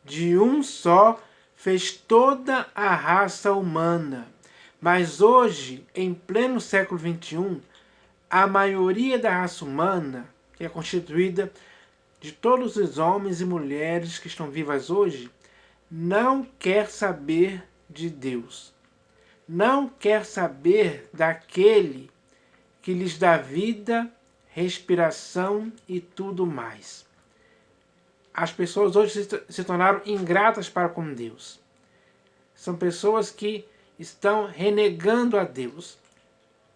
de um só fez toda a raça humana. Mas hoje, em pleno século XXI, a maioria da raça humana, que é constituída de todos os homens e mulheres que estão vivas hoje, não quer saber de Deus. Não quer saber daquele que lhes dá vida, respiração e tudo mais. As pessoas hoje se tornaram ingratas para com Deus. São pessoas que estão renegando a Deus,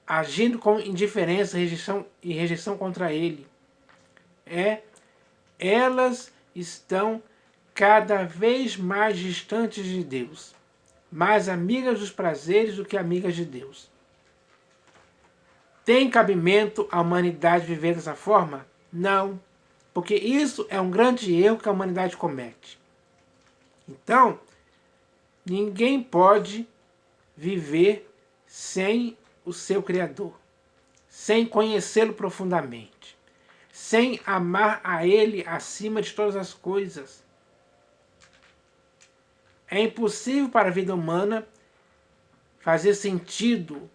agindo com indiferença e rejeição contra Ele. Elas estão cada vez mais distantes de Deus, mais amigas dos prazeres do que amigas de Deus. Tem cabimento a humanidade viver dessa forma? Não, porque isso é um grande erro que a humanidade comete. Então, ninguém pode viver sem o seu Criador, sem conhecê-lo profundamente, sem amar a Ele acima de todas as coisas. É impossível para a vida humana fazer sentido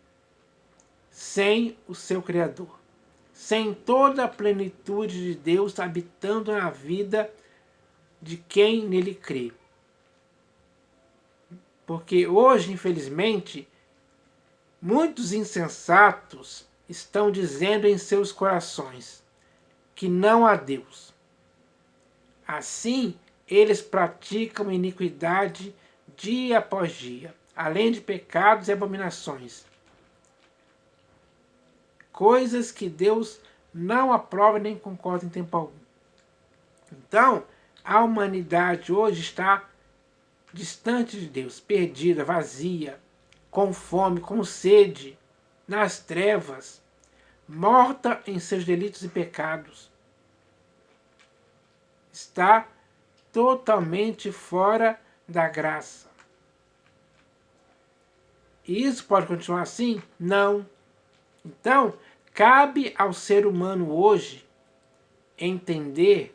sem o seu Criador, sem toda a plenitude de Deus habitando na vida de quem nele crê. Porque hoje, infelizmente, muitos insensatos estão dizendo em seus corações que não há Deus. Assim, eles praticam iniquidade dia após dia, além de pecados e abominações. Coisas que Deus não aprova nem concorda em tempo algum. Então, a humanidade hoje está distante de Deus, perdida, vazia, com fome, com sede, nas trevas, morta em seus delitos e pecados. Está totalmente fora da graça. E isso pode continuar assim? Não. Então, cabe ao ser humano hoje entender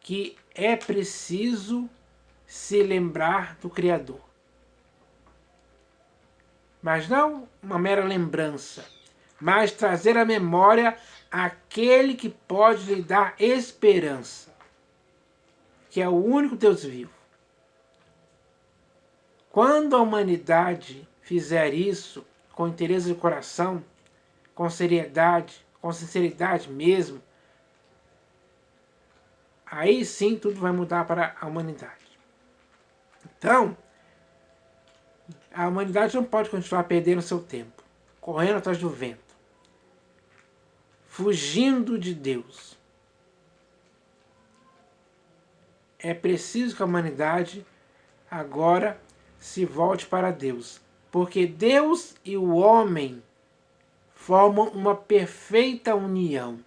que é preciso se lembrar do Criador. Mas não uma mera lembrança, mas trazer à memória aquele que pode lhe dar esperança, que é o único Deus vivo. Quando a humanidade fizer isso com interesse de coração, com seriedade, com sinceridade mesmo, aí sim tudo vai mudar para a humanidade. Então, a humanidade não pode continuar perdendo seu tempo, correndo atrás do vento, fugindo de Deus. É preciso que a humanidade agora se volte para Deus, porque Deus e o homem formam uma perfeita união.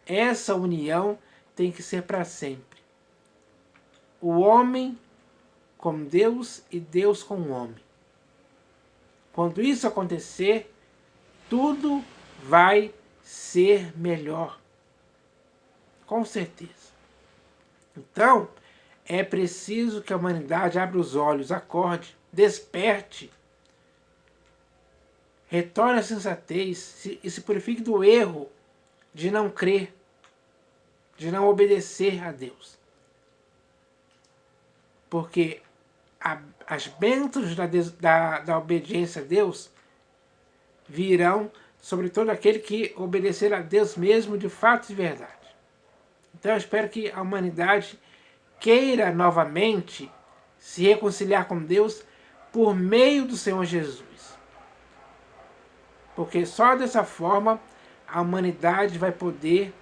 Essa união tem que ser para sempre. O homem com Deus e Deus com o homem. Quando isso acontecer, tudo vai ser melhor. Com certeza. Então, é preciso que a humanidade abra os olhos, acorde, desperte, retorne à sensatez e se purifique do erro de não crer, de não obedecer a Deus. Porque as bênçãos da obediência a Deus virão sobre todo aquele que obedecer a Deus mesmo de fato e de verdade. Então eu espero que a humanidade queira novamente se reconciliar com Deus por meio do Senhor Jesus. Porque só dessa forma a humanidade vai poder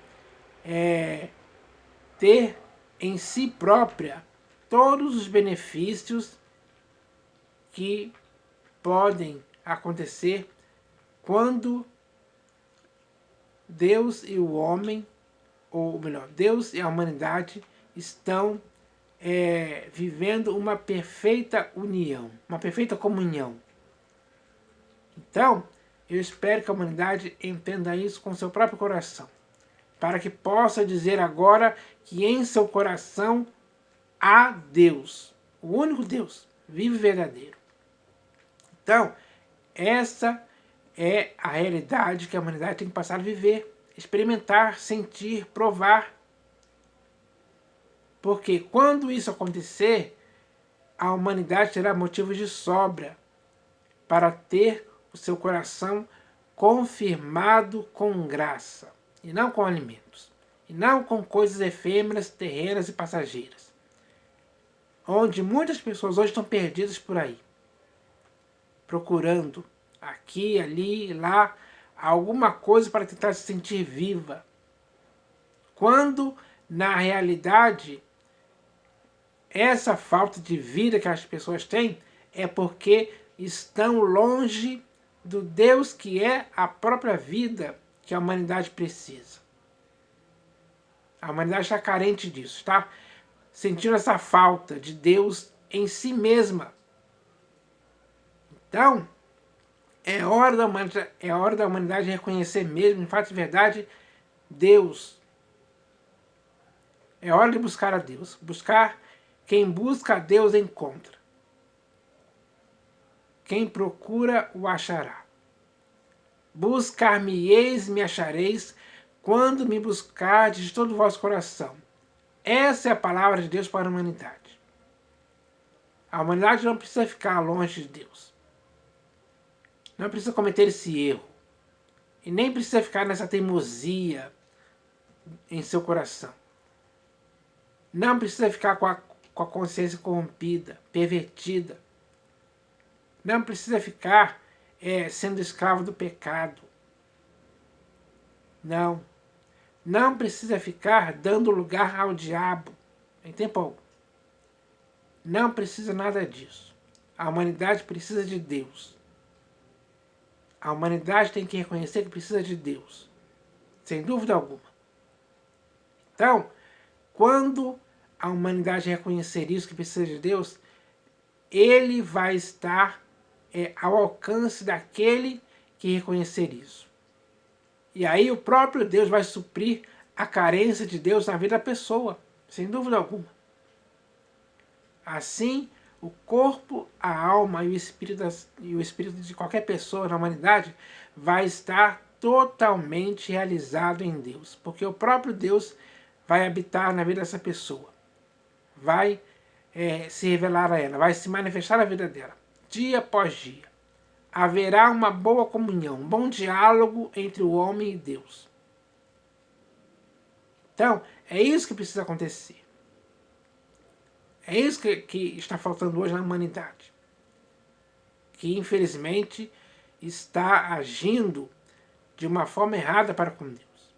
ter em si própria todos os benefícios que podem acontecer quando Deus e o homem, ou melhor, Deus e a humanidade estão vivendo uma perfeita união, uma perfeita comunhão. Então, eu espero que a humanidade entenda isso com seu próprio coração, para que possa dizer agora que em seu coração a Deus, o único Deus, vivo e verdadeiro. Então, essa é a realidade que a humanidade tem que passar a viver, experimentar, sentir, provar. Porque quando isso acontecer, a humanidade terá motivos de sobra para ter o seu coração confirmado com graça, e não com alimentos, e não com coisas efêmeras, terrenas e passageiras, onde muitas pessoas hoje estão perdidas por aí, procurando aqui, ali, lá, alguma coisa para tentar se sentir viva, quando, na realidade, essa falta de vida que as pessoas têm é porque estão longe do Deus que é a própria vida que a humanidade precisa. A humanidade está carente disso, está sentindo essa falta de Deus em si mesma. Então, é hora da humanidade reconhecer mesmo, em fato e verdade, Deus. É hora de buscar a Deus. Quem busca a Deus encontra. Quem procura o achará. Buscar-me-eis, me achareis, quando me buscardes de todo o vosso coração. Essa é a palavra de Deus para a humanidade. A humanidade não precisa ficar longe de Deus. Não precisa cometer esse erro. E nem precisa ficar nessa teimosia em seu coração. Não precisa ficar com a consciência corrompida, pervertida. Não precisa ficar sendo escravo do pecado. Não. Não precisa ficar dando lugar ao diabo em tempo algum. Não precisa nada disso. A humanidade precisa de Deus. A humanidade tem que reconhecer que precisa de Deus. Sem dúvida alguma. Então, quando a humanidade reconhecer isso, que precisa de Deus, ele vai estar ao alcance daquele que reconhecer isso. E aí o próprio Deus vai suprir a carência de Deus na vida da pessoa, sem dúvida alguma. Assim, o corpo, a alma e o espírito de qualquer pessoa na humanidade vai estar totalmente realizado em Deus, porque o próprio Deus vai habitar na vida dessa pessoa, vai se revelar a ela, vai se manifestar na vida dela, dia após dia. Haverá uma boa comunhão, um bom diálogo entre o homem e Deus. Então, é isso que precisa acontecer. É isso que está faltando hoje na humanidade. Que, infelizmente, está agindo de uma forma errada para com Deus.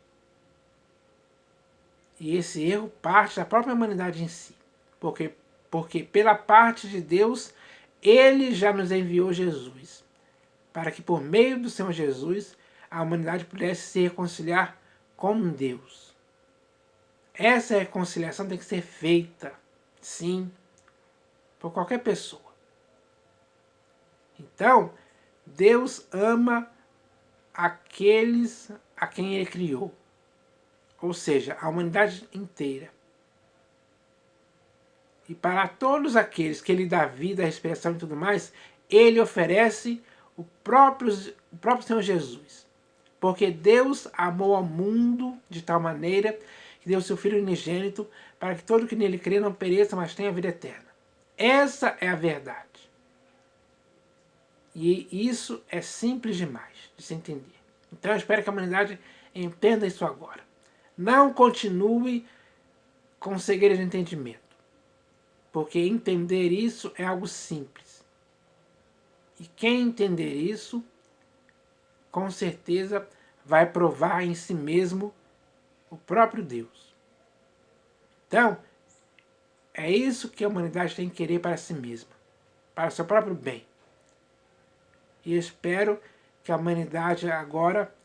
E esse erro parte da própria humanidade em si. Porque pela parte de Deus, Ele já nos enviou Jesus, para que por meio do Senhor Jesus, a humanidade pudesse se reconciliar com Deus. Essa reconciliação tem que ser feita, sim, por qualquer pessoa. Então, Deus ama aqueles a quem Ele criou, ou seja, a humanidade inteira. E para todos aqueles que Ele dá vida, respiração e tudo mais, Ele oferece o próprio Senhor Jesus. Porque Deus amou ao mundo de tal maneira que deu seu Filho unigênito para que todo que nele crê não pereça, mas tenha vida eterna. Essa é a verdade. E isso é simples demais de se entender. Então eu espero que a humanidade entenda isso agora. Não continue com cegueira de entendimento. Porque entender isso é algo simples. E quem entender isso, com certeza vai provar em si mesmo o próprio Deus. Então, é isso que a humanidade tem que querer para si mesma, para o seu próprio bem. E eu espero que a humanidade agora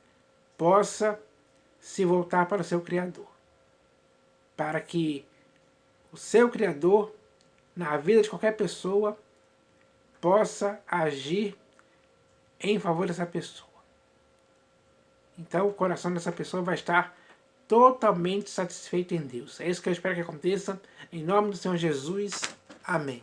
possa se voltar para o seu Criador, para que o seu Criador, na vida de qualquer pessoa, possa agir em favor dessa pessoa. Então o coração dessa pessoa vai estar totalmente satisfeito em Deus. É isso que eu espero que aconteça. Em nome do Senhor Jesus. Amém.